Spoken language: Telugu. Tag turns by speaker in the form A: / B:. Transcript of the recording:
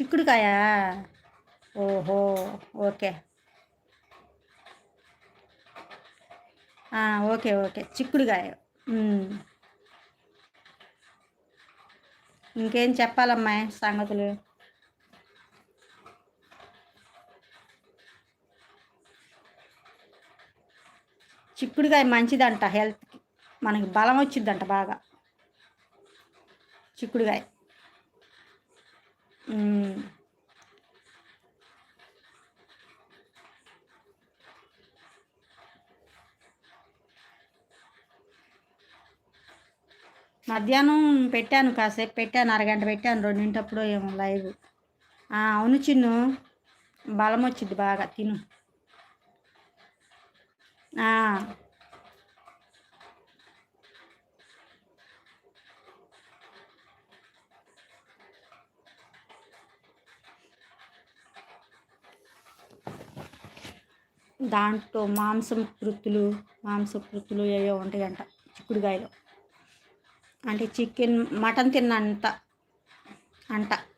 A: చిక్కుడుకాయ. ఓహో! ఓకే. ఓకే. ఓకే. చిక్కుడుకాయ. హ్మ్. ఇంకేం చెప్పాలమ్మాయి సంగతులు? చిక్కుడుకాయ మంచిదంట హెల్త్‌కి. మనకి బలం వచ్చిద్దంట బాగా చిక్కుడుకాయ. హ్మ్. మధ్యాహ్నం పెట్టాను, కాసేపు పెట్టాను, అరగంట పెట్టాను, రెండింటప్పుడు ఏమో లైవ్. అవును చిన్ను. బలం వచ్చిద్ది బాగా తిను. ఆ! దాంట్లో మాంసకృత్తులు ఏవో ఉంటాయంట చిక్కుడుకాయలో. అంటే చికెన్, మటన్ తిన్నంత అంట.